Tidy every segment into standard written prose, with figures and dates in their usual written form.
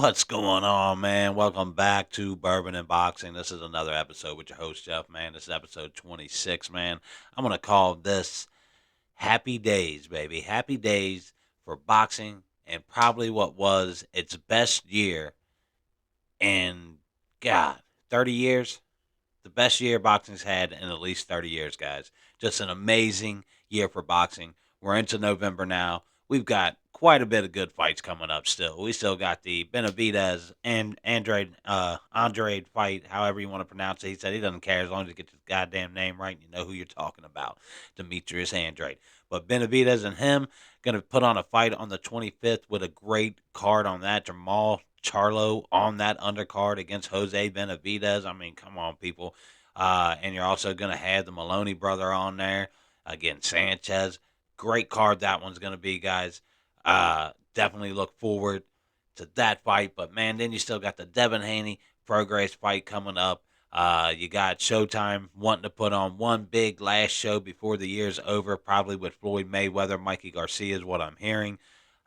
What's going on, man? Welcome back to Bourbon and Boxing. This is another episode with your host, Jeff, man. This is episode 26, man. I'm going to call this Happy Days, baby. Happy Days for boxing and probably what was its best year in, God, 30 years? The best year boxing's had in at least 30 years, guys. Just an amazing year for boxing. We're into November now. We've got quite a bit of good fights coming up still. We still got the Benavidez and Andrade fight, however you want to pronounce it. He said he doesn't care as long as you get the goddamn name right and you know who you're talking about, Demetrius Andrade. But Benavidez and him going to put on a fight on the 25th with a great card on that. Jamal Charlo on that undercard against Jose Benavidez. I mean, come on, people. And you're also going to have the Maloney brother on there against Sanchez. Great card that one's going to be, guys. Definitely look forward to that fight. But, man, then you still got the Devin Haney Prograis fight coming up. You got Showtime wanting to put on one big last show before the year's over, probably with Floyd Mayweather, Mikey Garcia is what I'm hearing.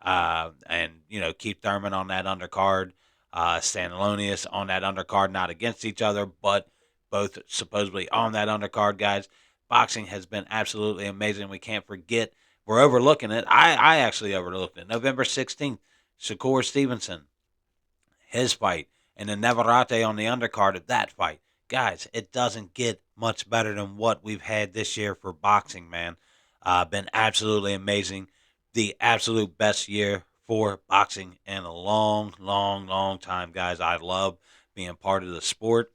And Keith Thurman on that undercard, Stanlonius on that undercard, not against each other, but both supposedly on that undercard, guys. Boxing has been absolutely amazing. We can't forget. We're overlooking it. I actually overlooked it. November 16th, Shakur Stevenson, his fight, and then Navarrete on the undercard of that fight. Guys, it doesn't get much better than what we've had this year for boxing, man. Been absolutely amazing. The absolute best year for boxing in a long, long, long time, guys. I love being part of the sport.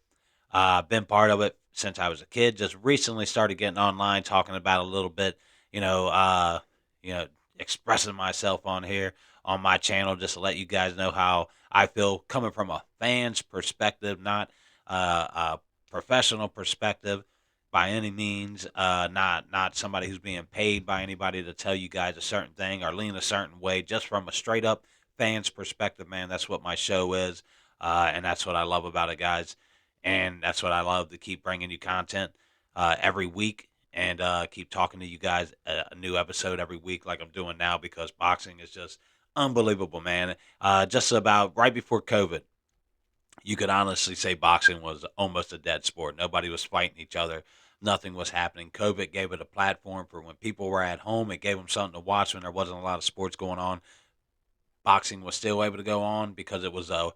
Been part of it since I was a kid. Just recently started getting online, talking about a little bit, you know, uh, you know, expressing myself on here on my channel, just to let you guys know how I feel coming from a fan's perspective, not a professional perspective by any means. Not somebody who's being paid by anybody to tell you guys a certain thing or lean a certain way. Just from a straight up fan's perspective, man. That's what my show is, and that's what I love about it, guys. And that's what I love to keep bringing you content every week and keep talking to you guys a new episode every week like I'm doing now because boxing is just unbelievable, man. Just about right before COVID, you could honestly say boxing was almost a dead sport. Nobody was fighting each other. Nothing was happening. COVID gave it a platform for when people were at home. It gave them something to watch when there wasn't a lot of sports going on. Boxing was still able to go on because it was a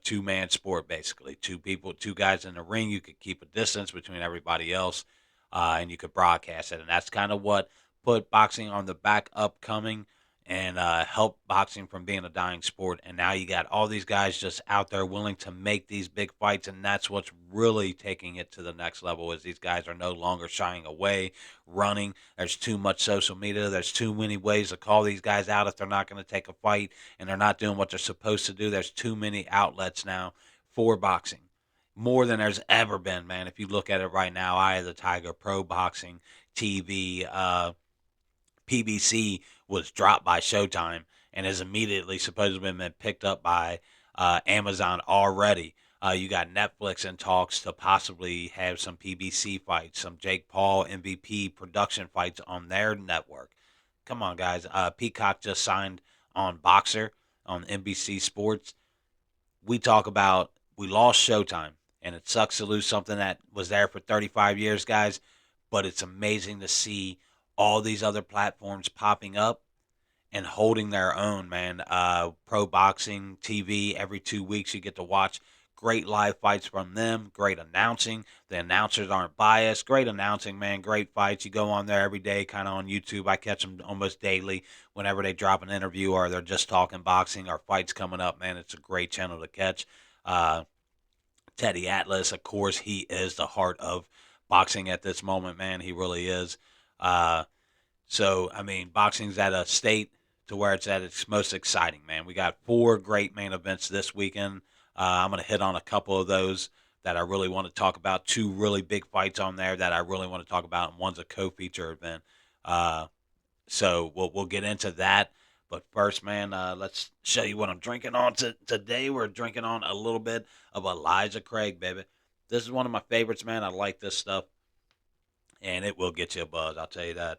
two-man sport, basically two people, two guys in the ring. You could keep a distance between everybody else, and you could broadcast it, and that's kind of what put boxing on the back upcoming and helped boxing from being a dying sport. And now you got all these guys just out there willing to make these big fights, and that's what's really taking it to the next level. Is these guys are no longer shying away, running. There's too much social media. There's too many ways to call these guys out if they're not going to take a fight and they're not doing what they're supposed to do. There's too many outlets now for boxing. More than there's ever been, man. If you look at it right now, Eye of the Tiger, Pro Boxing, TV, PBC was dropped by Showtime and has immediately supposedly been picked up by Amazon already. You got Netflix in talks to possibly have some PBC fights, some Jake Paul MVP production fights on their network. Come on, guys. Peacock just signed on Boxer on NBC Sports. We lost Showtime, and it sucks to lose something that was there for 35 years, guys. But it's amazing to see all these other platforms popping up and holding their own, man. Pro Boxing TV, every 2 weeks you get to watch great live fights from them, great announcing. The announcers aren't biased. Great announcing, man. Great fights. You go on there every day, kind of on YouTube. I catch them almost daily whenever they drop an interview or they're just talking boxing or fights coming up, man. It's a great channel to catch. Uh, Teddy Atlas, of course, he is the heart of boxing at this moment, man. He really is. Uh, I mean, boxing's at a state to where it's at its most exciting, man. We got four great main events this weekend. I'm going to hit on a couple of those that I really want to talk about. Two really big fights on there that I really want to talk about, and one's a co-feature event. Uh, we'll get into that. But first, man, let's show you what I'm drinking on today. We're drinking on a little bit of Elijah Craig, baby. This is one of my favorites, man. I like this stuff, and it will get you a buzz. I'll tell you that.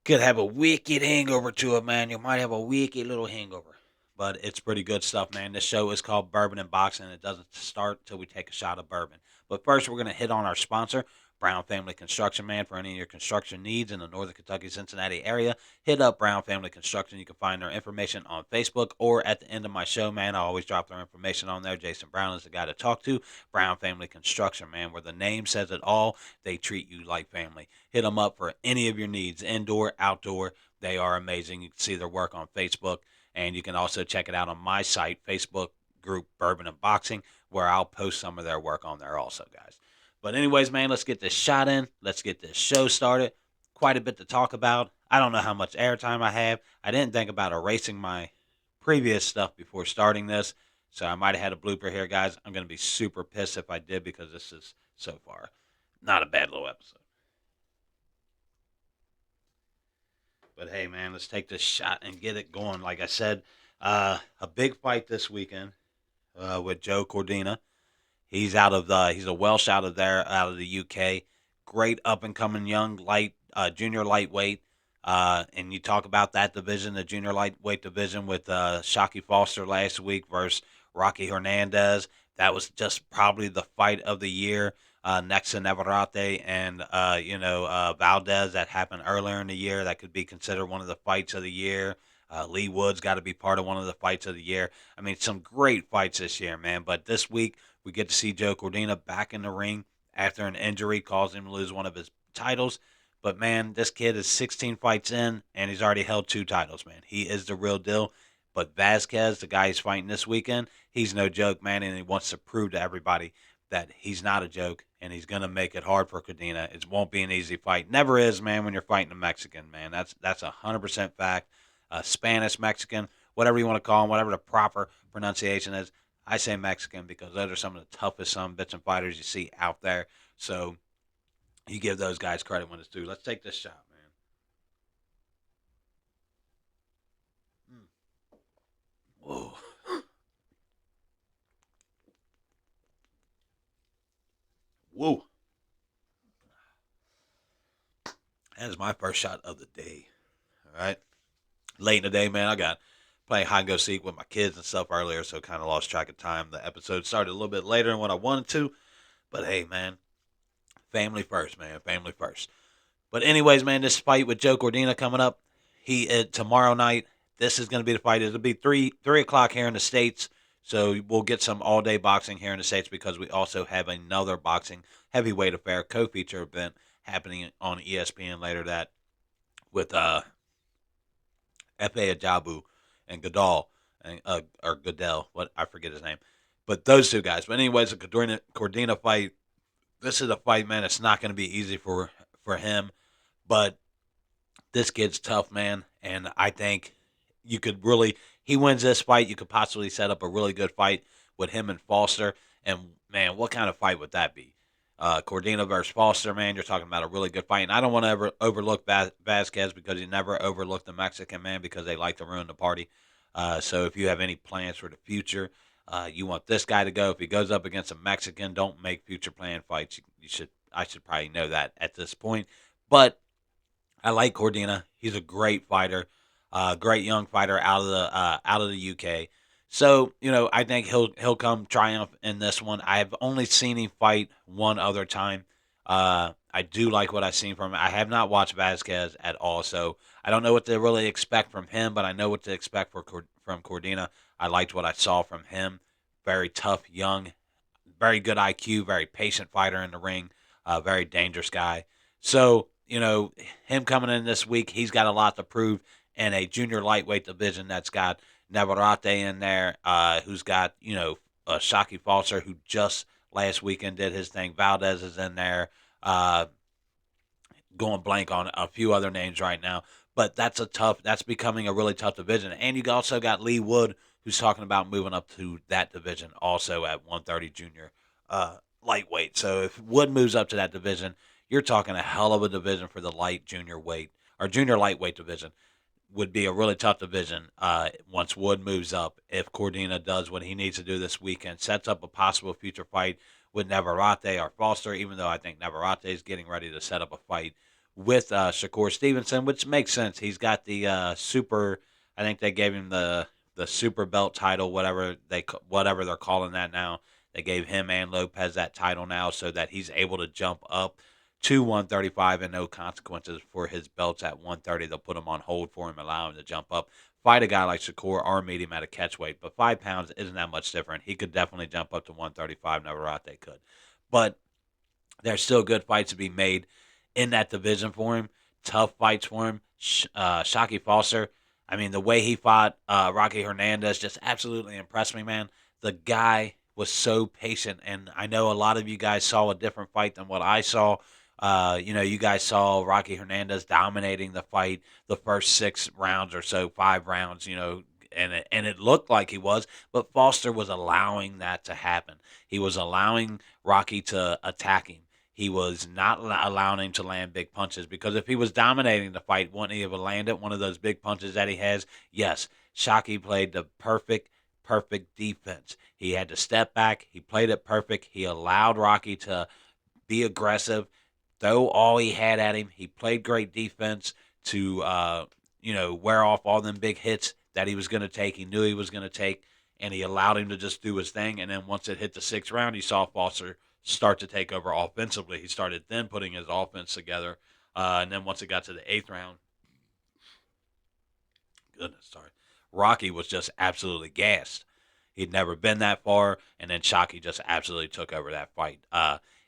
Could have a wicked hangover to it, man. You might have a wicked little hangover. but it's pretty good stuff, man. This show is called Bourbon and Boxing. It doesn't start until we take a shot of bourbon. But first, we're going to hit on our sponsor, Brown Family Construction, man. For any of your construction needs in the Northern Kentucky, Cincinnati area, hit up Brown Family Construction. You can find their information on Facebook or at the end of my show, man. I always drop their information on there. Jason Brown is the guy to talk to. Brown Family Construction, man, where the name says it all. They treat you like family. Hit them up for any of your needs, indoor, outdoor. They are amazing. You can see their work on Facebook. And you can also check it out on my site, Facebook group Bourbon and Boxing, where I'll post some of their work on there also, guys. But anyways, man, let's get this shot in. Let's get this show started. Quite a bit to talk about. I don't know how much airtime I have. I didn't think about erasing my previous stuff before starting this, so I might have had a blooper here, guys. I'm going to be super pissed if I did because this is so far not a bad little episode. But hey, man, let's take this shot and get it going. Like I said, a big fight this weekend with Joe Cordina. He's a Welsh out of there, out of the UK. Great up and coming young junior lightweight. And you talk about that division, the junior lightweight division with Shockey Foster last week versus Rocky Hernandez. That was just probably the fight of the year. Next to Navarrete and Valdez, that happened earlier in the year. That could be considered one of the fights of the year. Lee Wood's got to be part of one of the fights of the year. I mean, some great fights this year, man. But this week we get to see Joe Cordina back in the ring after an injury caused him to lose one of his titles. But man, this kid is 16 fights in and he's already held two titles, man. He is the real deal. But Vasquez, the guy he's fighting this weekend, he's no joke, man, and he wants to prove to everybody that he's not a joke and he's going to make it hard for Cordina. It won't be an easy fight. Never is, man, when you're fighting a Mexican, man. That's 100% fact. Spanish, Mexican, whatever you want to call him, whatever the proper pronunciation is. I say Mexican because those are some of the toughest bitch and fighters you see out there. So you give those guys credit when it's due. Let's take this shot, man. Whoa. Whoa. That is my first shot of the day. All right. Late in the day, man. I got playing hide and go seek with my kids and stuff earlier, so kind of lost track of time. The episode started a little bit later than what I wanted to, but hey, man, family first, man, family first. But anyways, man, this fight with Joe Cordina coming up, tomorrow night. This is going to be the fight. It'll be three o'clock here in the states, so we'll get some all day boxing here in the states because we also have another boxing heavyweight affair co-feature event happening on ESPN later that with F.A. Ajabu and Goodall, or Goodell, what I forget his name. But those two guys. But anyways, the Cordina fight, this is a fight, man. It's not going to be easy for him. But this kid's tough, man. And I think you could really, he wins this fight, you could possibly set up a really good fight with him and Foster. And, man, what kind of fight would that be? Cordina versus Foster, man, you're talking about a really good fight. And I don't want to ever overlook Vasquez because you never overlook the Mexican, man, because they like to ruin the party. So if you have any plans for the future, you want this guy to go. If he goes up against a Mexican, don't make future plan fights. I should probably know that at this point. But I like Cordina. He's a great fighter, great young fighter out of the UK. So I think he'll come triumph in this one. I've only seen him fight one other time. I do like what I've seen from him. I have not watched Vasquez at all, so I don't know what to really expect from him. But I know what to expect from Cordina. I liked what I saw from him. Very tough, young, very good IQ, very patient fighter in the ring, very dangerous guy. So, him coming in this week, he's got a lot to prove in a junior lightweight division that's got Navarrete in there, who's got, Shockey Foster, who just last weekend did his thing. Valdez is in there. Uh, Going blank on a few other names right now. But that's becoming a really tough division. And you also got Lee Wood, who's talking about moving up to that division also at 130 junior lightweight. So if Wood moves up to that division, you're talking a hell of a division for the light junior weight or junior lightweight division. Would be a really tough division once Wood moves up. If Cordina does what he needs to do this weekend, sets up a possible future fight with Navarrete or Foster, even though I think Navarrete is getting ready to set up a fight with Shakur Stevenson, which makes sense. He's got the super, I think they gave him the the super belt title, whatever they're calling that now. They gave him and Lopez that title now, so that he's able to jump up to 135 and no consequences for his belts at 130. They'll put him on hold for him, allow him to jump up, fight a guy like Shakur or meet him at a catch weight. But 5 pounds isn't that much different. He could definitely jump up to 135. Never thought they could, but there's still good fights to be made in that division for him. Tough fights for him. Shockey Foster, I mean, the way he fought Rocky Hernandez just absolutely impressed me, man. The guy was so patient, and I know a lot of you guys saw a different fight than what I saw. You guys saw Rocky Hernandez dominating the fight the first 6 rounds or so, 5 rounds, and it looked like he was, but Foster was allowing that to happen. He was allowing Rocky to attack him. He was not allowing him to land big punches, because if he was dominating the fight, wouldn't he have landed one of those big punches that he has? Yes, Shockey played the perfect defense. He had to step back. He played it perfect. He allowed Rocky to be aggressive, throw all he had at him. He played great defense to, wear off all them big hits that he was going to take. He knew he was going to take, and he allowed him to just do his thing. And then once it hit the 6th round, you saw Foster start to take over offensively. He started then putting his offense together. And then once it got to the 8th round, goodness, sorry, Rocky was just absolutely gassed. He'd never been that far, and then Shockey just absolutely took over that fight.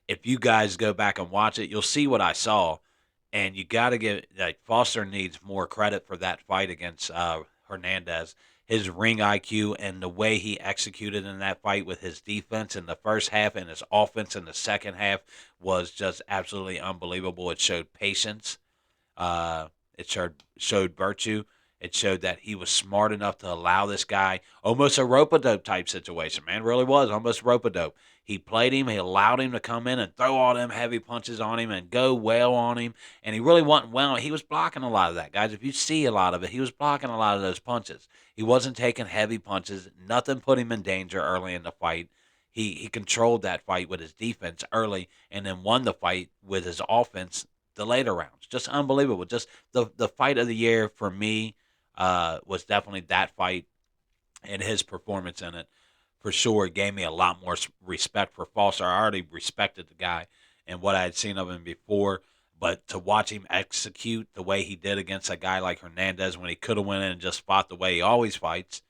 If you guys go back and watch it, you'll see what I saw, and you got to give Foster needs more credit for that fight against Hernandez. His ring IQ and the way he executed in that fight with his defense in the first half and his offense in the second half was just absolutely unbelievable. It showed patience. It showed virtue. It showed that he was smart enough to allow this guy, almost a rope-a-dope type situation, man. Really was almost rope-a-dope. He played him. He allowed him to come in and throw all them heavy punches on him and go well on him. And he really wasn't well. He was blocking a lot of that, guys. If you see a lot of it, he was blocking a lot of those punches. He wasn't taking heavy punches. Nothing put him in danger early in the fight. He controlled that fight with his defense early, and then won the fight with his offense the later rounds. Just unbelievable. Just the fight of the year for me was definitely that fight, and his performance in it for sure gave me a lot more respect for Foster. I already respected the guy and what I had seen of him before, but to watch him execute the way he did against a guy like Hernandez, when he could have went in and just fought the way he always fights,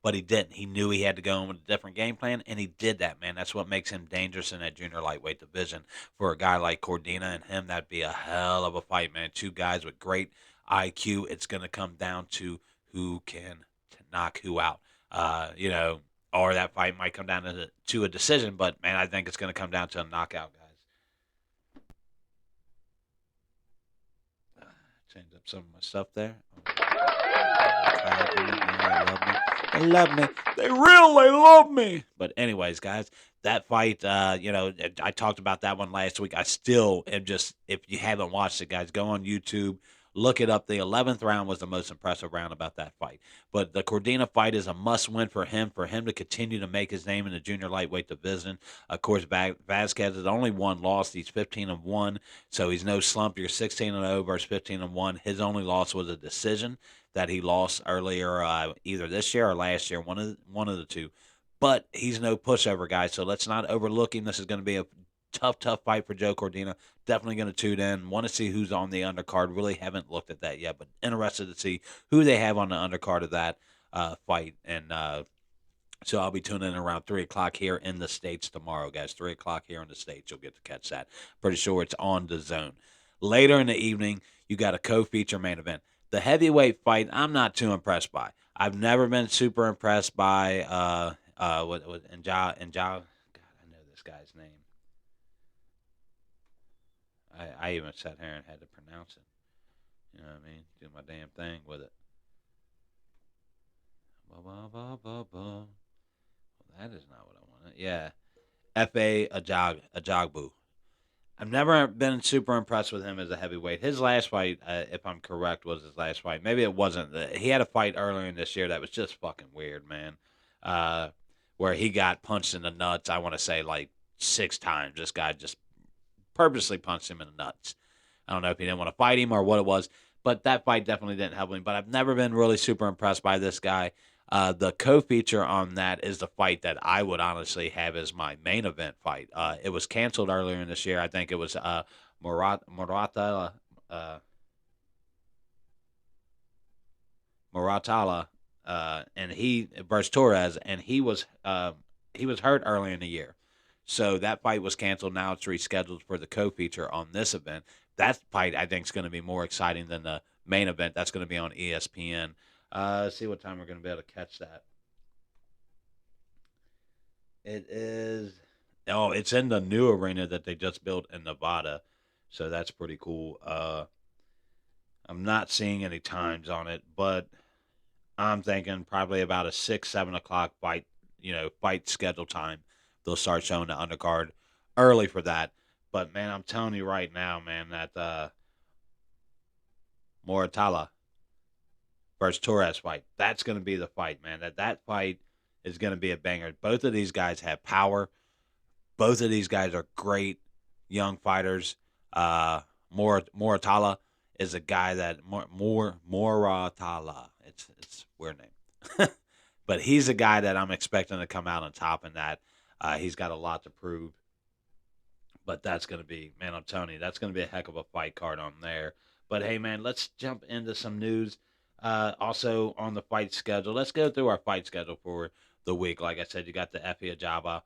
but he didn't. He knew he had to go in with a different game plan, and he did that, man. That's what makes him dangerous in that junior lightweight division. For a guy like Cordina and him, that'd be a hell of a fight, man. Two guys with great IQ. It's going to come down to who can knock who out. Or that fight might come down to a decision, but, man, I think it's going to come down to a knockout, guys. Change up some of my stuff there. They love me. They really love me. But anyways, guys, that fight, I talked about that one last week. I still am just, if you haven't watched it, guys, go on YouTube, look it up. The 11th round was the most impressive round about that fight. But the Cordina fight is a must-win for him to continue to make his name in the junior lightweight division. Of course, Vasquez has only one loss. He's 15-1, so he's no slump. You're 16-0 versus 15-1. His only loss was a decision that he lost earlier, either this year or last year, one of the two. But he's no pushover, guys, so let's not overlook him. This is going to be a tough fight for Joe Cordina. Definitely going to tune in. Want to see who's on the undercard. Really haven't looked at that yet, but interested to see who they have on the undercard of that fight. And so I'll be tuning in around 3 o'clock here in the States tomorrow, guys. 3 o'clock here in the States. You'll get to catch that. Pretty sure it's on the Zone. Later in the evening, you got a co-feature main event. The heavyweight fight, I'm not too impressed by. I've never been super impressed by God, I know this guy's name. I even sat here and had to pronounce it. You know what I mean? Do my damn thing with it. Ba, ba, ba, ba, ba. Well, that is not what I wanted. Yeah. F.A. Ajagbu. I've never been super impressed with him as a heavyweight. His last fight, if I'm correct, was his last fight. Maybe it wasn't. He had a fight earlier in this year that was just fucking weird, man. Where he got punched in the nuts, I want to say, like 6 times. This guy just purposely punched him in the nuts. I don't know if he didn't want to fight him or what it was, but that fight definitely didn't help him. But I've never been really super impressed by this guy. The co-feature on that is the fight that I would honestly have as my main event fight. It was canceled earlier in this year. I think it was uh, Muratala, and he versus Torres, and he was hurt early in the year, so that fight was canceled. Now it's rescheduled for the co-feature on this event. That fight I think is going to be more exciting than the main event. That's going to be on ESPN. Let's see what time we're going to be able to catch that. It is. Oh, it's in the new arena that they just built in Nevada, so that's pretty cool. I'm not seeing any times on it, but I'm thinking probably about a 6, 7 o'clock fight. Fight schedule time. They'll start showing the undercard early for that. But man, I'm telling you right now, man, that Moratala versus Torres fight, that's going to be the fight, man. That fight is going to be a banger. Both of these guys have power. Both of these guys are great young fighters. Moratala is a guy that Moratala. It's a weird name, but he's a guy that I'm expecting to come out on top in that. He's got a lot to prove, but that's going to be, man, I'm telling you, that's going to be a heck of a fight card on there. But hey, man, let's jump into some news. Also on the fight schedule, let's go through our fight schedule for the week. Like I said, you got the Effie Ajaba,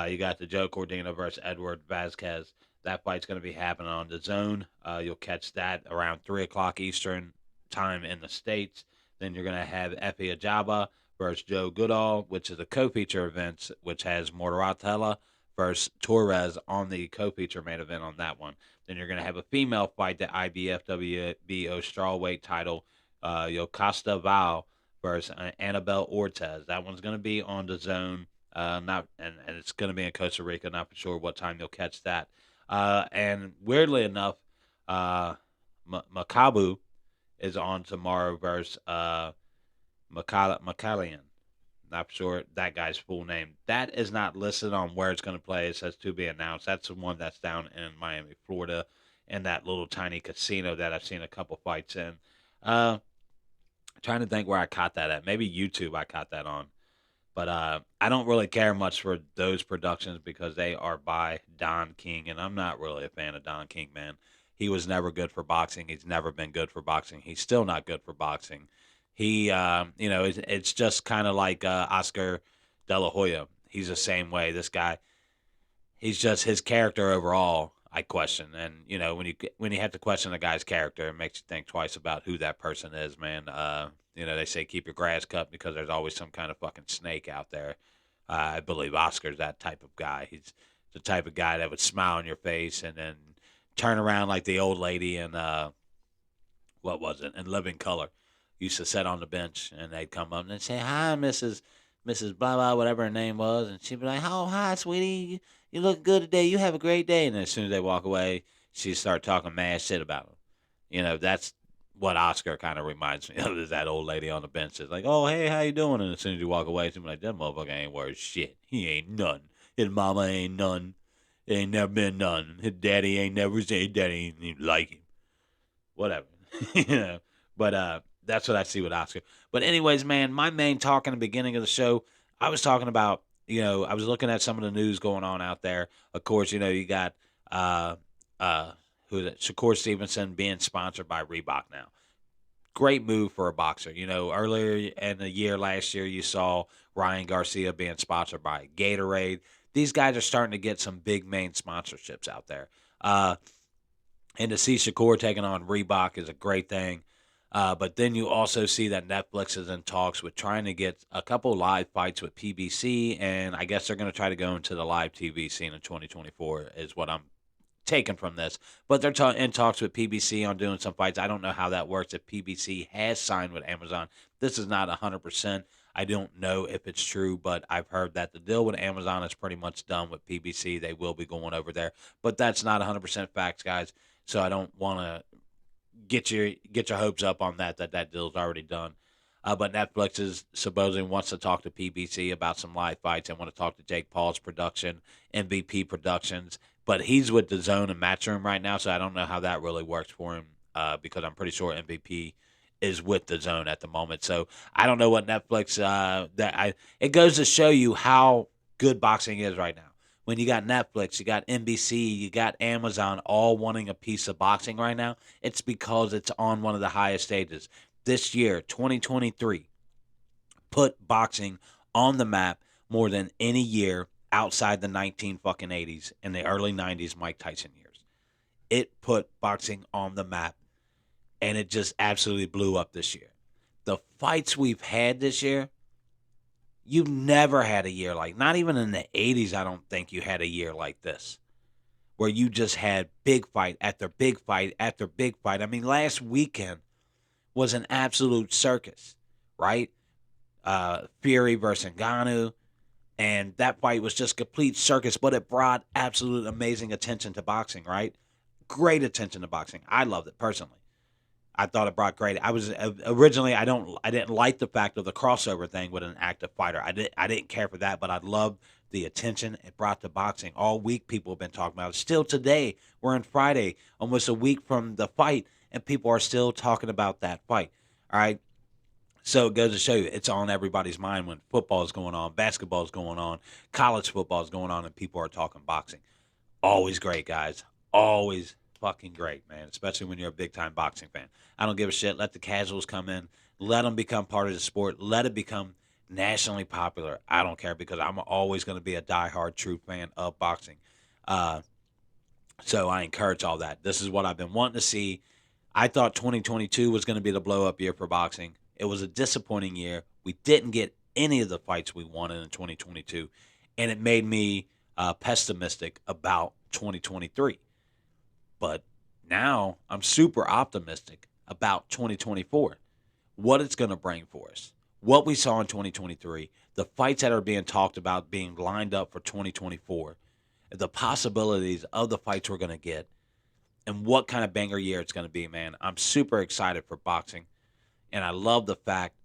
you got the Joe Cordina versus Edward Vasquez. That fight's going to be happening on the Zone. You'll catch that around 3 o'clock Eastern time in the states. Then you're going to have Effie Ajaba versus Joe Goodall, which is a co-feature event, which has Moratella versus Torres on the co-feature main event on that one. Then you're going to have a female fight, the IBFWBO strawweight title, Yocasta Val versus Annabelle Ortez. That one's going to be on the Zone. Not and it's going to be in Costa Rica. Not for sure what time you'll catch that. And weirdly enough, Makabu is on tomorrow versus McCallion. Not sure that guy's full name. That is not listed on where it's going to play. It says to be announced. That's the one that's down in Miami, Florida, in that little tiny casino that I've seen a couple fights in. Uh, Trying to think where I caught that at. Maybe YouTube I caught that on. But I don't really care much for those productions because they are by Don King, and I'm not really a fan of Don King, man. He was never good for boxing. He's never been good for boxing. He's still not good for boxing. It's just kind of like Oscar De La Hoya. He's the same way. This guy, he's just his character overall. I question, and when you have to question a guy's character, it makes you think twice about who that person is, man. They say keep your grass cut because there's always some kind of fucking snake out there. I believe Oscar's that type of guy. He's the type of guy that would smile in your face and then turn around like the old lady in what was it? In Living Color. Used to sit on the bench and they'd come up and they'd say, "Hi, Mrs. Blah blah, whatever her name was," and she'd be like, "Oh, hi, sweetie. You look good today. You have a great day." And as soon as they walk away, she'd start talking mad shit about them. That's what Oscar kind of reminds me of, is that old lady on the bench. It's like, "Oh, hey, how you doing?" And as soon as you walk away, she'd be like, "That motherfucker ain't worth shit. He ain't none. His mama ain't none. Ain't never been none. His daddy ain't never said daddy ain't even like him. Whatever." you know. But that's what I see with Oscar. But anyways, man, my main talk in the beginning of the show, I was talking about, I was looking at some of the news going on out there. Of course, you got uh who is it? Shakur Stevenson being sponsored by Reebok now. Great move for a boxer. Earlier in the year last year, you saw Ryan Garcia being sponsored by Gatorade. These guys are starting to get some big main sponsorships out there. And to see Shakur taking on Reebok is a great thing. But then you also see that Netflix is in talks with trying to get a couple live fights with PBC, and I guess they're going to try to go into the live TV scene in 2024, is what I'm taken from this. But they're in talks with PBC on doing some fights. I don't know how that works if PBC has signed with Amazon. This is not 100%. I don't know if it's true, but I've heard that the deal with Amazon is pretty much done with PBC. They will be going over there, but that's not 100% facts, guys. So I don't want to get your hopes up on that deal's already done. But Netflix is supposedly wants to talk to PBC about some live fights and want to talk to Jake Paul's production, MVP Productions. But he's with the Zone and Matchroom right now, so I don't know how that really works for him because I'm pretty sure MVP is with the Zone at the moment. So I don't know what Netflix. It goes to show you how good boxing is right now. When you got Netflix, you got NBC, you got Amazon, all wanting a piece of boxing right now. It's because it's on one of the highest stages. This year, 2023, put boxing on the map more than any year outside the 19 fucking 80s and the early 90s Mike Tyson years. It put boxing on the map, and it just absolutely blew up this year. The fights we've had this year, you've never had a year like, not even in the 80s, I don't think you had a year like this, where you just had big fight after big fight after big fight. I mean, last weekend was an absolute circus, right? Fury versus Ngannou, and that fight was just complete circus, but it brought absolute amazing attention to boxing, right? Great attention to boxing. I loved it personally. I thought it brought great. I was originally I didn't like the fact of the crossover thing with an active fighter. I didn't care for that, but I loved the attention it brought to boxing. All week people have been talking about it. Still today, we're on Friday, almost a week from the fight, and people are still talking about that fight. All right. So it goes to show you it's on everybody's mind when football is going on, basketball is going on, college football is going on, and people are talking boxing. Always great, guys. Always fucking great, man. Especially when you're a big time boxing fan. I don't give a shit. Let the casuals come in. Let them become part of the sport. Let it become nationally popular. I don't care because I'm always going to be a diehard true fan of boxing. Uh, so I encourage all that. This is what I've been wanting to see. I thought 2022 was going to be the blow up year for boxing. It was a disappointing year. We didn't get any of the fights we wanted in 2022, and it made me pessimistic about 2023. But now I'm super optimistic about 2024, what it's going to bring for us, what we saw in 2023, the fights that are being talked about being lined up for 2024, the possibilities of the fights we're going to get, and what kind of banger year it's going to be, man. I'm super excited for boxing, and I love the fact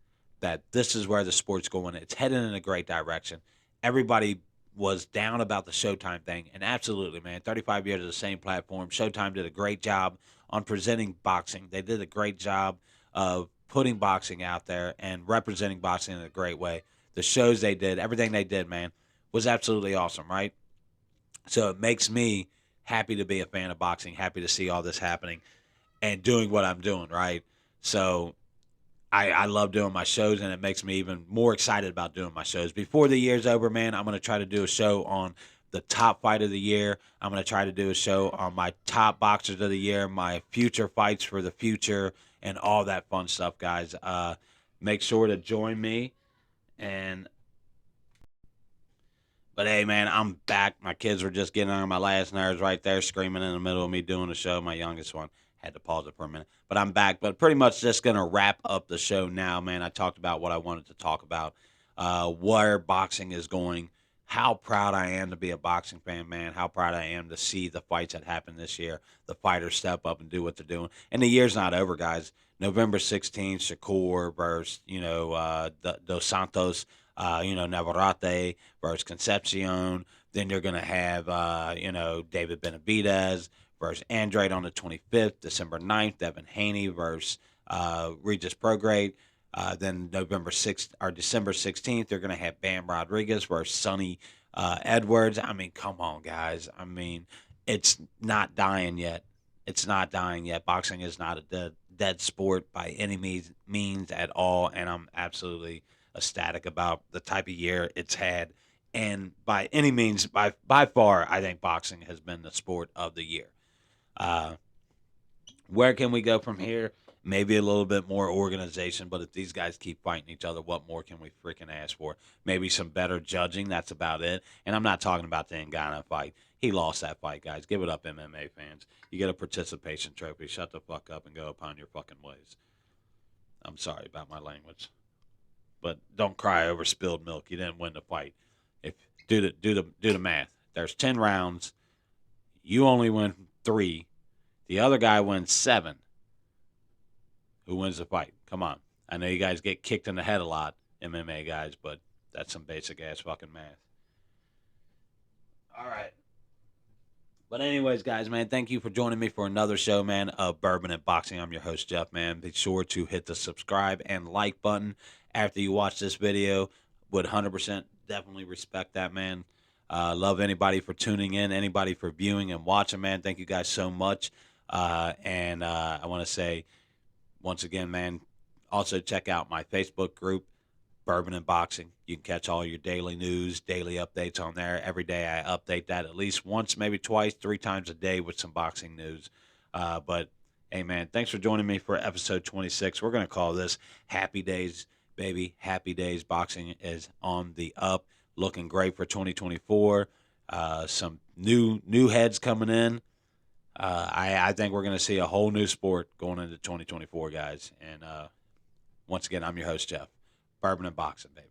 that this is where the sport's going. It's heading in a great direction. Everybody was down about the Showtime thing, and absolutely, man, 35 years of the same platform. Showtime did a great job on presenting boxing. They did a great job of putting boxing out there and representing boxing in a great way. The shows they did, everything they did, man, was absolutely awesome, right? So it makes me happy to be a fan of boxing, happy to see all this happening and doing what I'm doing, right? So I love doing my shows, and it makes me even more excited about doing my shows. Before the year's over, man, I'm going to try to do a show on the top fight of the year. I'm going to try to do a show on my top boxers of the year, my future fights for the future, and all that fun stuff, guys. Make sure to join me. And But hey, man, I'm back. My kids were just getting on my last nerves right there, screaming in the middle of me doing the show. My youngest one had to pause it for a minute, but I'm back. But pretty much just gonna wrap up the show now, man. I talked about what I wanted to talk about, where boxing is going, how proud I am to be a boxing fan, man. How proud I am to see the fights that happened this year, the fighters step up and do what they're doing. And the year's not over, guys. November 16th, Shakur versus Dos Santos, Navarrete versus Concepcion. Then you're going to have, David Benavidez versus Andrade on the 25th. December 9th, Devin Haney versus Regis Prograde. Then November 6th or December 16th, they're going to have Bam Rodriguez versus Sonny Edwards. I mean, come on, guys. I mean, it's not dying yet. It's not dying yet. Boxing is not a dead sport by any means at all, and I'm absolutely ecstatic about the type of year it's had. And by any means, by far, I think boxing has been the sport of the year. Uh, where can we go from here? Maybe a little bit more organization, but if these guys keep fighting each other, what more can we freaking ask for? Maybe some better judging. That's about it. And I'm not talking about the Ngannou fight. He lost that fight, guys. Give it up, MMA fans. You get a participation trophy. Shut the fuck up and go upon your fucking ways. I'm sorry about my language, but don't cry over spilled milk. You didn't win the fight. If do the math. There's 10 rounds. You only win 3. The other guy wins 7. Who wins the fight? Come on. I know you guys get kicked in the head a lot, MMA guys, but that's some basic ass fucking math. All right. But anyways, guys, man, thank you for joining me for another show, man, of Bourbon and Boxing. I'm your host, Jeff, man. Be sure to hit the subscribe and like button after you watch this video. Would 100% definitely respect that, man. Love anybody for tuning in, anybody for viewing and watching, man. Thank you guys so much. And I want to say, once again, man, also check out my Facebook group, Bourbon and Boxing. You can catch all your daily news, daily updates on there. Every day I update that at least once, maybe twice, 3 times a day with some boxing news. But hey, man, thanks for joining me for episode 26. We're going to call this Happy Days, baby. Happy Days. Boxing is on the up, looking great for 2024. Some new heads coming in. I think we're going to see a whole new sport going into 2024, guys. And once again, I'm your host, Jeff. Bourbon and Boxing, baby.